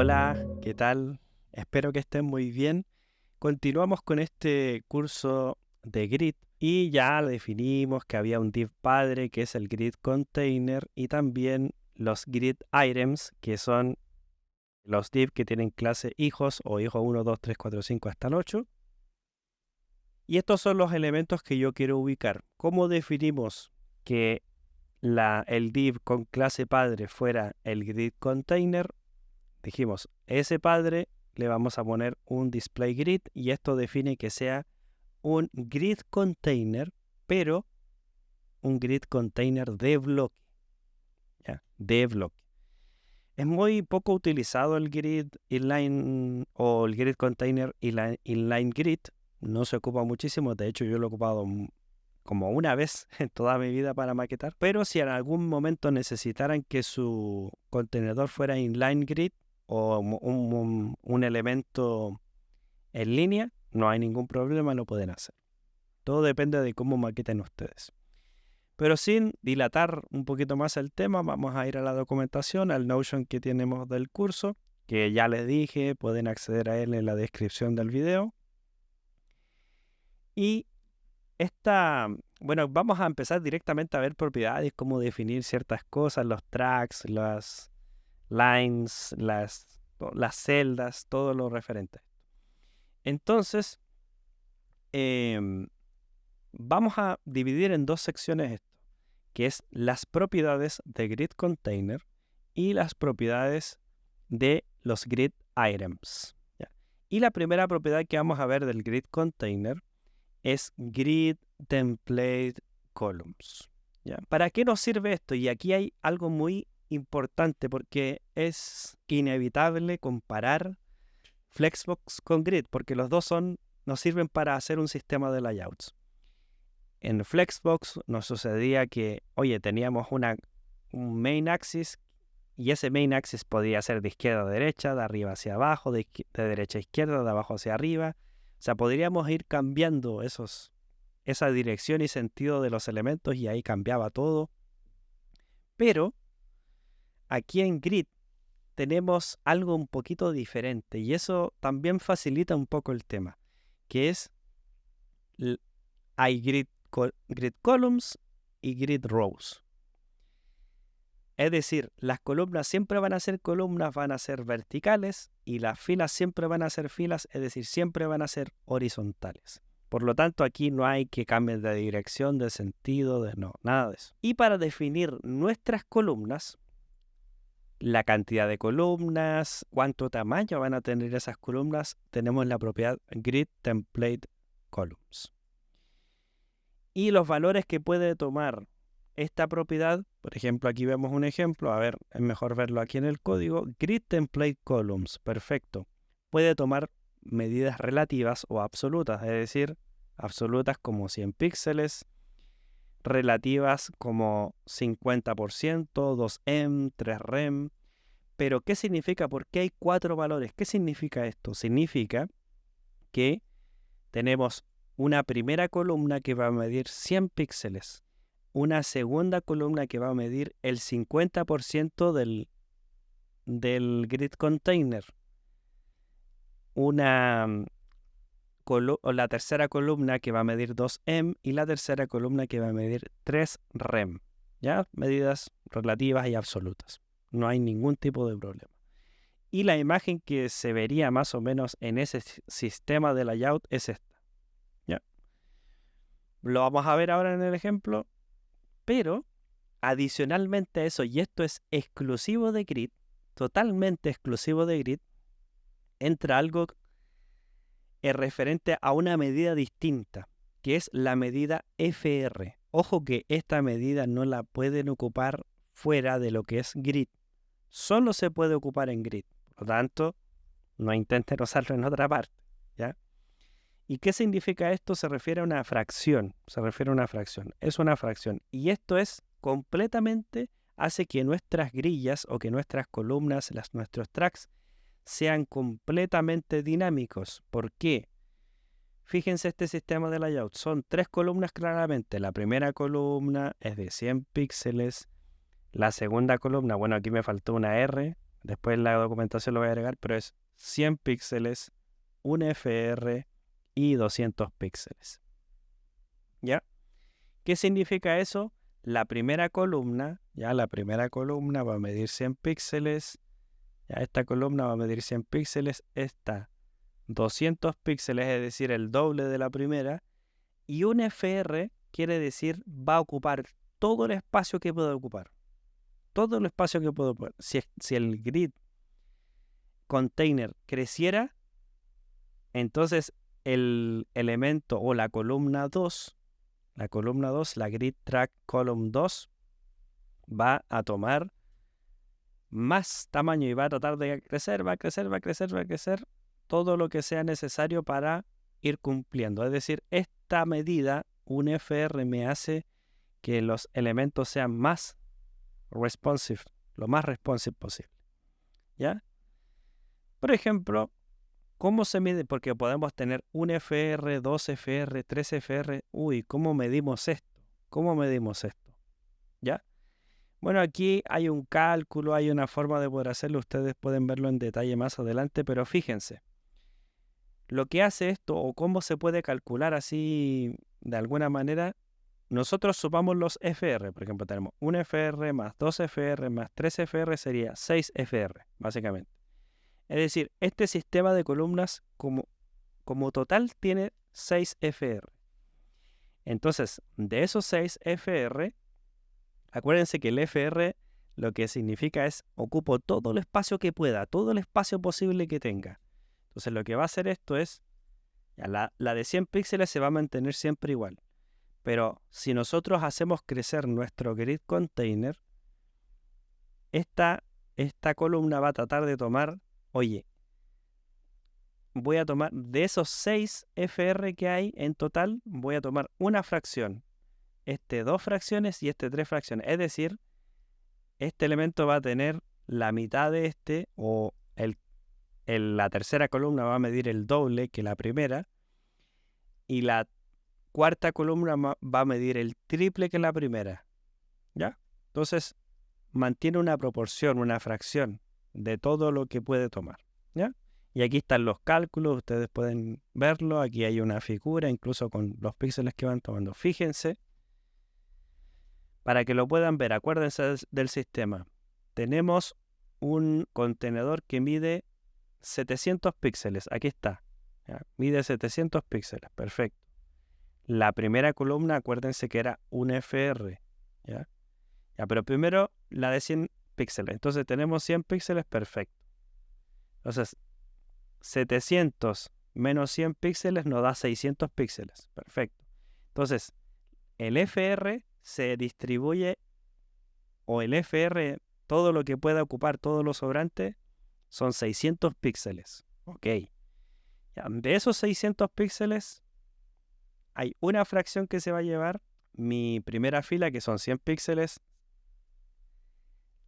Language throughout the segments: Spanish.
Hola, ¿qué tal? Espero que estén muy bien. Continuamos con este curso de grid y ya definimos que había un div padre que es el grid container y también los grid items que son los div que tienen clase hijos o hijo 1, 2, 3, 4, 5 hasta el 8. Y estos son los elementos que yo quiero ubicar. ¿Cómo definimos que el div con clase padre fuera el grid container? Dijimos, ese padre le vamos a poner un display grid y esto define que sea un grid container, pero un grid container de bloque, ¿ya? De bloque. Es muy poco utilizado el grid inline o el grid container inline grid. No se ocupa muchísimo, de hecho yo lo he ocupado como una vez en toda mi vida para maquetar. Pero si en algún momento necesitaran que su contenedor fuera inline grid o un elemento en línea, no hay ningún problema, lo pueden hacer. Todo depende de cómo maqueten ustedes. Pero sin dilatar un poquito más el tema, vamos a ir a la documentación, al Notion que tenemos del curso, que ya les dije, pueden acceder a él en la descripción del video. Y bueno, vamos a empezar directamente a ver propiedades, cómo definir ciertas cosas, los tracks, las lines, las celdas, todo lo referente. Entonces, vamos a dividir en dos secciones esto, que es las propiedades de grid container y las propiedades de los grid items. ¿Ya? Y la primera propiedad que vamos a ver del grid container es grid template columns. ¿Ya? ¿Para qué nos sirve esto? Y aquí hay algo muy importante porque es inevitable comparar Flexbox con grid porque los dos nos sirven para hacer un sistema de layouts. En Flexbox nos sucedía que, oye, teníamos un main axis y ese main axis podía ser de izquierda a derecha, de arriba hacia abajo, de derecha a izquierda, de abajo hacia arriba. O sea, podríamos ir cambiando esa dirección y sentido de los elementos y ahí cambiaba todo. Pero aquí en Grid tenemos algo un poquito diferente y eso también facilita un poco el tema, que es hay grid columns y grid rows. Es decir, las columnas siempre van a ser columnas, van a ser verticales y las filas siempre van a ser filas, es decir, siempre van a ser horizontales. Por lo tanto, aquí no hay que cambiar de dirección, de sentido, no, nada de eso. Y para definir nuestras columnas, la cantidad de columnas, cuánto tamaño van a tener esas columnas, tenemos la propiedad grid template columns. Y los valores que puede tomar esta propiedad, por ejemplo, aquí vemos un ejemplo, a ver, es mejor verlo aquí en el código, grid template columns, perfecto. Puede tomar medidas relativas o absolutas, es decir, absolutas como 100 píxeles, relativas como 50%, 2em, 3rem. Pero, ¿qué significa? ¿Por qué hay 4 valores? ¿Qué significa esto? Significa que tenemos una primera columna que va a medir 100 píxeles, una segunda columna que va a medir el 50% del grid container, la tercera columna que va a medir 2em y la tercera columna que va a medir 3rem, ¿ya? Medidas relativas y absolutas. No hay ningún tipo de problema. Y la imagen que se vería más o menos en ese sistema de layout es esta. ¿Ya? Lo vamos a ver ahora en el ejemplo, pero adicionalmente a eso, y esto es exclusivo de Grid, totalmente exclusivo de Grid, entra algo referente a una medida distinta, que es la medida FR. Ojo que esta medida no la pueden ocupar fuera de lo que es Grid. Solo se puede ocupar en Grid. Por lo tanto, no intenten usarlo en otra parte, ¿ya? ¿Y qué significa esto? Se refiere a una fracción. Es una fracción. Y esto es completamente, hace que nuestras grillas o que nuestras columnas, nuestros tracks, sean completamente dinámicos. ¿Por qué? Fíjense este sistema de layout. Son 3 columnas claramente. La primera columna es de 100 píxeles. La segunda columna, bueno, aquí me faltó una R, Después en la documentación lo voy a agregar, pero es 100 píxeles, un FR y 200 píxeles. ¿Ya? ¿Qué significa eso? La primera columna va a medir 100 píxeles. Ya esta columna va a medir 100 píxeles. Esta 200 píxeles, es decir, el doble de la primera. Y un FR quiere decir va a ocupar todo el espacio que puede ocupar. Todo el espacio que puede ocupar. Si el grid container creciera, entonces el elemento o la columna 2, la grid track column 2, va a tomar más tamaño y va a tratar de crecer, va a crecer todo lo que sea necesario para ir cumpliendo. Es decir, esta medida, un FR, me hace que los elementos sean más responsive, lo más responsive posible. ¿Ya? Por ejemplo, ¿cómo se mide? Porque podemos tener un FR, 2 FR, 3 FR. Uy, ¿cómo medimos esto? ¿Ya? Bueno, aquí hay un cálculo, hay una forma de poder hacerlo. Ustedes pueden verlo en detalle más adelante, pero fíjense. Lo que hace esto o cómo se puede calcular así de alguna manera, nosotros sumamos los FR. Por ejemplo, tenemos un FR más 2 FR más 3 FR sería 6 FR, básicamente. Es decir, este sistema de columnas como total tiene 6 FR. Entonces, de esos 6 FR, acuérdense que el FR lo que significa es ocupo todo el espacio que pueda, todo el espacio posible que tenga. Entonces lo que va a hacer esto es, la de 100 píxeles se va a mantener siempre igual. Pero si nosotros hacemos crecer nuestro grid container, esta columna va a tratar de tomar, oye, voy a tomar de esos 6 FR que hay en total, voy a tomar una fracción. 2 fracciones y 3 fracciones. Es decir, este elemento va a tener la mitad de o la tercera columna va a medir el doble que la primera y la cuarta columna va a medir el triple que la primera. ¿Ya? Entonces, mantiene una proporción, una fracción de todo lo que puede tomar. ¿Ya? Y aquí están los cálculos, ustedes pueden verlo. Aquí hay una figura, incluso con los píxeles que van tomando. Fíjense, para que lo puedan ver, acuérdense del sistema. Tenemos un contenedor que mide 700 píxeles. Aquí está. ¿Ya? Mide 700 píxeles. Perfecto. La primera columna, acuérdense que era un FR. ¿Ya? Pero primero la de 100 píxeles. Entonces tenemos 100 píxeles. Perfecto. Entonces, 700 menos 100 píxeles nos da 600 píxeles. Perfecto. Entonces, el FR se distribuye, o el FR, todo lo que pueda ocupar, todo lo sobrante, son 600 píxeles. Ok. Ya, de esos 600 píxeles, hay una fracción que se va a llevar mi primera fila, que son 100 píxeles.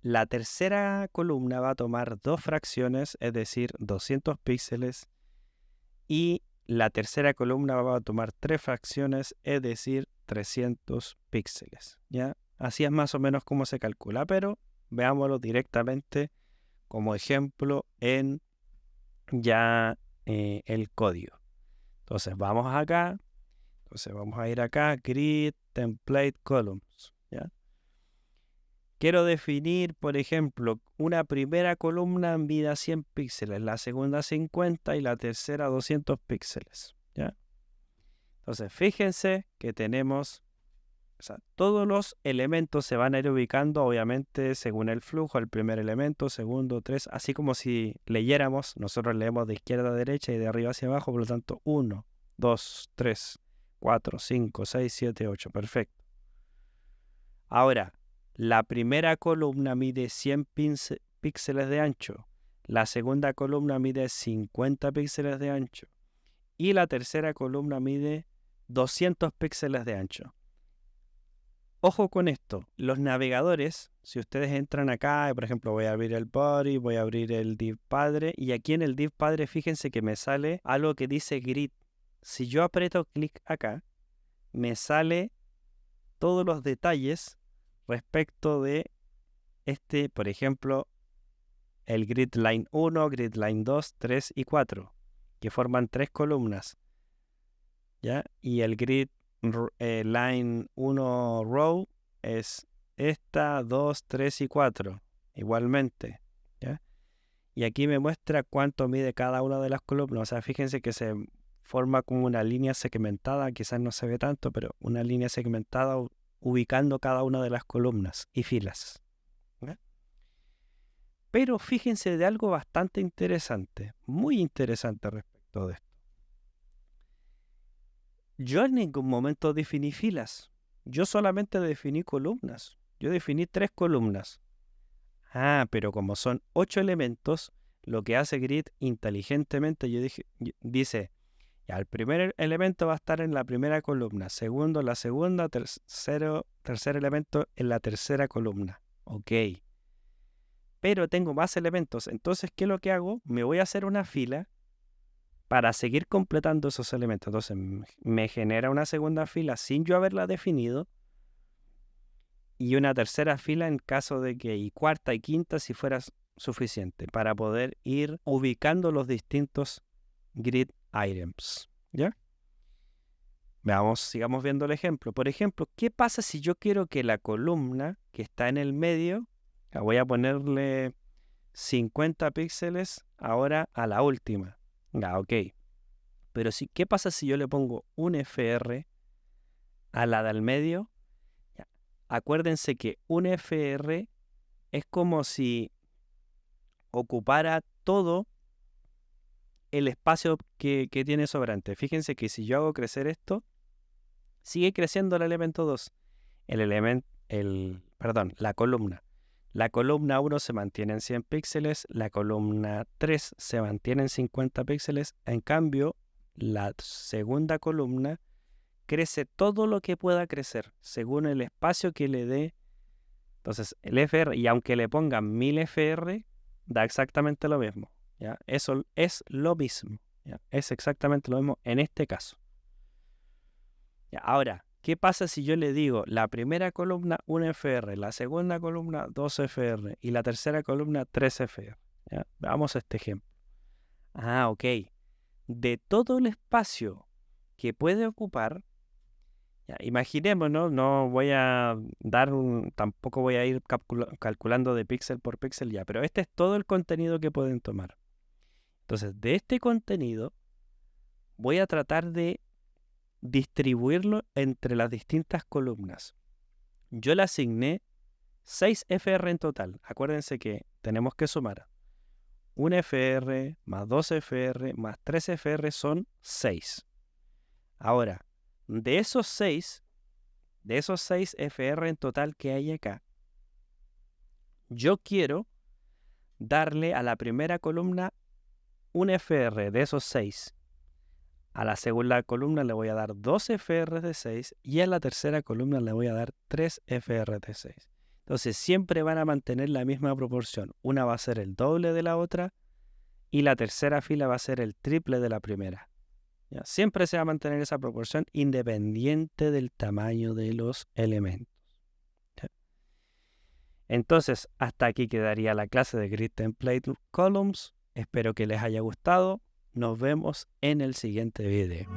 La tercera columna va a tomar 2 fracciones, es decir, 200 píxeles. Y la tercera columna va a tomar 3 fracciones, es decir, 300 píxeles. ¿Ya? Así es más o menos como se calcula, pero veámoslo directamente como ejemplo en ya el código. Entonces vamos acá. Vamos a ir acá, Grid Template Columns. ¿Ya? Quiero definir, por ejemplo, una primera columna mida 100 píxeles, la segunda 50 y la tercera 200 píxeles. ¿Ya? Entonces, fíjense que tenemos, todos los elementos se van a ir ubicando, obviamente, según el flujo, el primer elemento, segundo, 3, así como si leyéramos, nosotros leemos de izquierda a derecha y de arriba hacia abajo, por lo tanto, 1, 2, 3, 4, 5, 6, 7, 8, perfecto. Ahora, la primera columna mide 100 píxeles de ancho, la segunda columna mide 50 píxeles de ancho y la tercera columna mide 200 píxeles de ancho. Ojo con esto, los navegadores, si ustedes entran acá, por ejemplo voy a abrir el body, voy a abrir el div padre y aquí en el div padre fíjense que me sale algo que dice grid. Si yo aprieto clic acá, me sale todos los detalles respecto de por ejemplo, el grid line 1, grid line 2, 3 y 4, que forman 3 columnas, ¿ya? Y el grid line 1 row es esta, 2, 3 y 4, igualmente, ¿ya? Y aquí me muestra cuánto mide cada una de las columnas. O sea, fíjense que se forma como una línea segmentada, quizás no se ve tanto, pero una línea segmentada ubicando cada una de las columnas y filas, ¿ya? Pero fíjense de algo bastante interesante, muy interesante respecto de esto. Yo en ningún momento definí filas, yo solamente definí columnas. Yo definí 3 columnas. Pero como son 8 elementos, lo que hace Grid inteligentemente dice, ya, el primer elemento va a estar en la primera columna, segundo en la segunda, tercer elemento en la tercera columna. Ok. Pero tengo más elementos, entonces, ¿qué es lo que hago? Me voy a hacer una fila para seguir completando esos elementos. Entonces, me genera una segunda fila sin yo haberla definido, y una tercera fila en caso de que, y cuarta y quinta si fuera suficiente, para poder ir ubicando los distintos grid items, ¿ya? Veamos, sigamos viendo el ejemplo. Por ejemplo, ¿qué pasa si yo quiero que la columna que está en el medio, voy a ponerle 50 píxeles ahora a la última? Ok. Pero ¿qué pasa si yo le pongo un FR a la del medio? Acuérdense que un FR es como si ocupara todo el espacio que tiene sobrante. Fíjense que si yo hago crecer esto, sigue creciendo el elemento 2. La columna. La columna 1 se mantiene en 100 píxeles, la columna 3 se mantiene en 50 píxeles. En cambio, la segunda columna crece todo lo que pueda crecer, según el espacio que le dé. Entonces, el FR, y aunque le pongan 1000 FR, da exactamente lo mismo, ¿ya? Eso es lo mismo, ¿ya? Es exactamente lo mismo en este caso. ¿Ya? Ahora, ¿qué pasa si yo le digo la primera columna 1 FR, la segunda columna 2 FR y la tercera columna 3 FR? ¿Ya? Veamos este ejemplo. Ok. De todo el espacio que puede ocupar, ya, imaginemos, no voy a tampoco voy a ir calculando de píxel por píxel ya, pero este es todo el contenido que pueden tomar. Entonces, de este contenido voy a tratar de distribuirlo entre las distintas columnas. Yo le asigné 6 FR en total. Acuérdense que tenemos que sumar 1 FR más 2 FR más 3 FR son 6. Ahora, de esos 6 FR en total que hay acá, yo quiero darle a la primera columna un FR de esos 6. A la segunda columna le voy a dar 2 FR de 6 y a la tercera columna le voy a dar 3 FR de 6. Entonces siempre van a mantener la misma proporción. Una va a ser el doble de la otra y la tercera fila va a ser el triple de la primera. ¿Ya? Siempre se va a mantener esa proporción independiente del tamaño de los elementos. ¿Ya? Entonces, hasta aquí quedaría la clase de Grid Template Columns. Espero que les haya gustado. Nos vemos en el siguiente video.